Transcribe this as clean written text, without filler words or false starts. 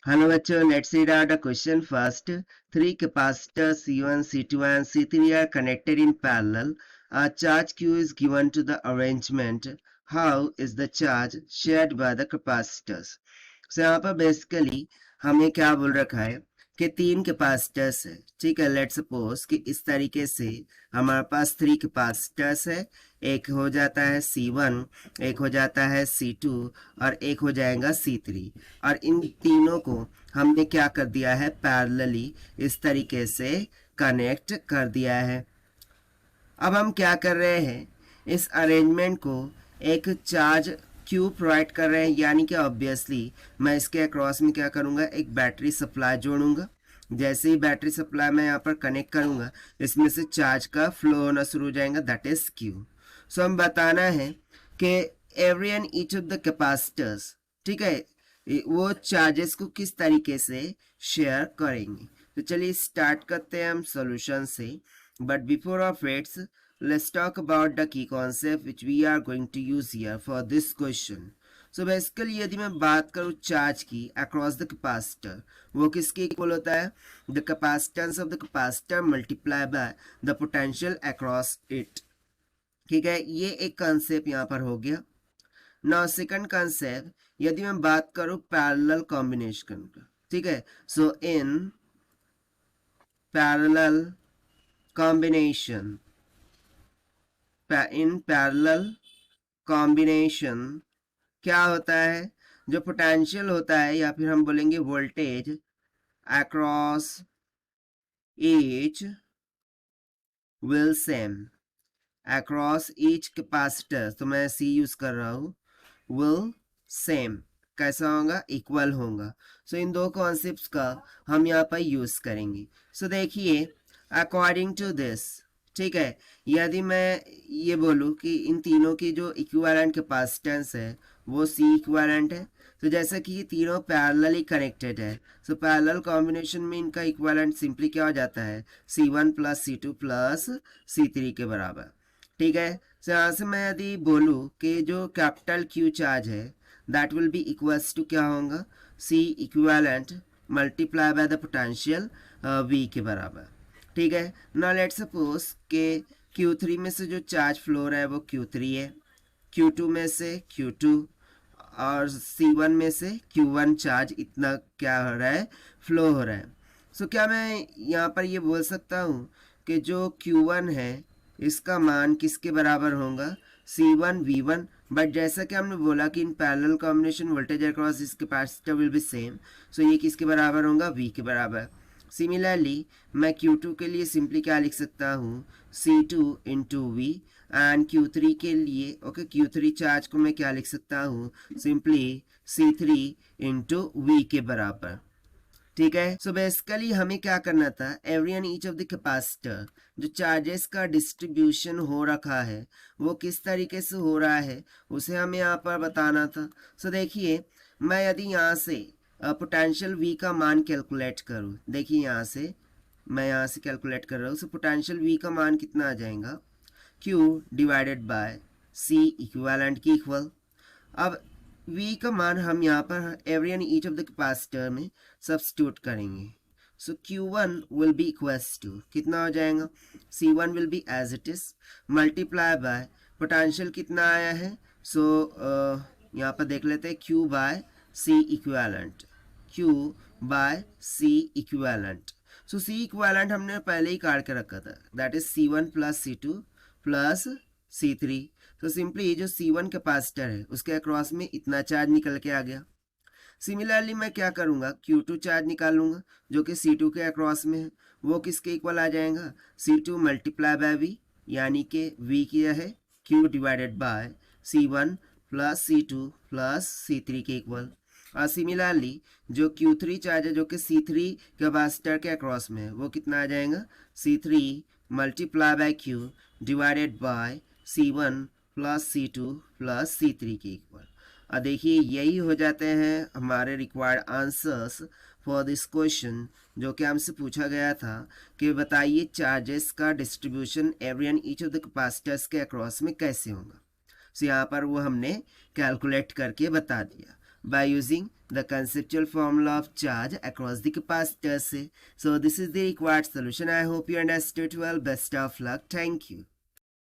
Hello bachcho, let's read out the question first. Three capacitors C1, C2 and C3 are connected in parallel. A charge Q is given to the arrangement. How is the charge shared by the capacitors? So यहाँ पर basically हमें क्या बोल रखा है कि तीन capacitors है, ठीक है। लेट्स सपोज कि इस तरीके से हमारे पास थ्री कैपेसिटर्स है। एक हो जाता है C1, एक हो जाता है C2 और एक हो जाएगा C3। और इन तीनों को हमने क्या कर दिया है, पैरेलली इस तरीके से कनेक्ट कर दिया है। अब हम क्या कर रहे हैं, इस अरेंजमेंट को एक चार्ज क्यू प्रोवाइड कर रहे हैं, यानी कि ऑब्वियसली मैं इसके अक्रॉस में क्या करूंगा, एक बैटरी सप्लाई जोड़ूंगा। जैसे ही बैटरी सप्लाई मैं यहाँ पर कनेक्ट करूंगा, इसमें से चार्ज का फ्लो होना शुरू हो जाएगा, दैट इज क्यू। सो हम बताना है कि every and each of the capacitors, ठीक है, वो चार्जेस को किस तरीके से शेयर करेंगे। तो चलिए स्टार्ट करते हैं हम सॉल्यूशन से। But before of it, let's talk about the key concept which we are going to use here for this question. So basically यदि मैं बात करूँ चार्ज की across the capacitor, वो किसके इक्वल होता है, the capacitance of the capacitor multiply by the potential across it। ठीक है, ये एक कंसेप्ट यहाँ पर हो गया। नाउ सेकंड कंसेप्ट, यदि मैं बात करूँ पैरेलल कॉम्बिनेशन का, ठीक है। So in parallel combination, in parallel combination क्या होता है, जो पोटेंशियल होता है या फिर हम बोलेंगे voltage across each will same, across each capacitor, तो मैं सी यूज कर रहा हूँ, विल सेम कैसा होगा, इक्वल होगा। सो इन दो कॉन्सेप्ट्स का हम यहाँ पर यूज करेंगे। सो देखिए अकॉर्डिंग टू दिस, ठीक है, यदि मैं ये बोलूँ कि इन तीनों की जो इक्विवेलेंट कैपेसिटेंस है वो सी इक्विवेलेंट है, तो जैसा कि ये तीनों पैरेलली कनेक्टेड है, सो पैरेलल कॉम्बिनेशन में इनका इक्विवेलेंट सिंपली क्या हो जाता है, C1 plus C2 plus C3 के बराबर। ठीक है, तो यहाँ से मैं यदि बोलूँ कि जो कैपिटल क्यू चार्ज है that will be equals to क्या होगा, C equivalent multiply by the potential V के बराबर। ठीक है, ना लेट सपोज के Q3 में से जो चार्ज फ्लो रहा है वो Q3 है, Q2 में से Q2 और C1 में से Q1 चार्ज इतना क्या हो रहा है, फ्लो हो रहा है। सो क्या मैं यहाँ पर ये बोल सकता हूँ कि जो Q1 है इसका मान किसके बराबर होगा, C1 V1। बट जैसा कि हमने बोला कि in parallel combination voltage across this capacitor will be same, so ये किसके बराबर होगा, V के बराबर। सिमिलरली मैं Q2 के लिए सिंपली क्या लिख सकता हूँ, C2 into we, and Q3 के लिए ओके Q3 चार्ज को मैं क्या लिख सकता हूँ, सिंपली C3 इंटू वी के बराबर। ठीक है, सो बेसिकली हमें क्या करना था, every and each of the capacitor जो चार्जेस का डिस्ट्रीब्यूशन हो रखा है वो किस तरीके से हो रहा है उसे हमें यहाँ पर बताना था। सो देखिए मैं यदि यहाँ से पोटेंशियल V का मान कैलकुलेट करूँ, देखिए यहाँ से मैं यहाँ से कैलकुलेट कर रहा हूँ, सो पोटेंशियल V का मान कितना आ जाएगा, Q divided by C equivalent की इक्वल। अब V का मान हम यहाँ पर every and each of the capacitor में सब्स्टिट्यूट करेंगे। So Q1 will be equals to कितना हो जाएगा, C1 will be as it is multiply by potential कितना आया है, सो यहाँ पर देख लेते हैं Q by C equivalent, Q by C equivalent. So C equivalent हमने पहले ही काट के रखा था, that is C1 plus C2 plus C3। तो सिंपली जो C1 कैपेसिटर है उसके अक्रॉस में इतना चार्ज निकल के आ गया। सिमिलरली मैं क्या करूंगा, Q2 चार्ज निकालूंगा जो कि C2 के अक्रॉस में है, वो किसके इक्वल आ जाएगा, C2 मल्टीप्लाई बाय V, यानी कि V क्या है, Q divided bye C1 plus C2 plus C3 के इक्वल। और सिमिलरली जो Q3 चार्ज है जो कि C3 कैपेसिटर के अक्रॉस में है वो कितना आ जाएगा, C3 multiply by Q divided bye C1 plus C2 plus C3 के इक्वल। और देखिए यही हो जाते हैं हमारे required answers for this question, जो कि हमसे पूछा गया था कि बताइए चार्जेस का distribution every and each of the capacitors के अक्रॉस में कैसे होगा। सो यहाँ पर वो हमने कैलकुलेट करके बता दिया। by using the conceptual formula of charge across the capacitors. So this is the required solution. I hope you understood well. Best of luck. Thank you.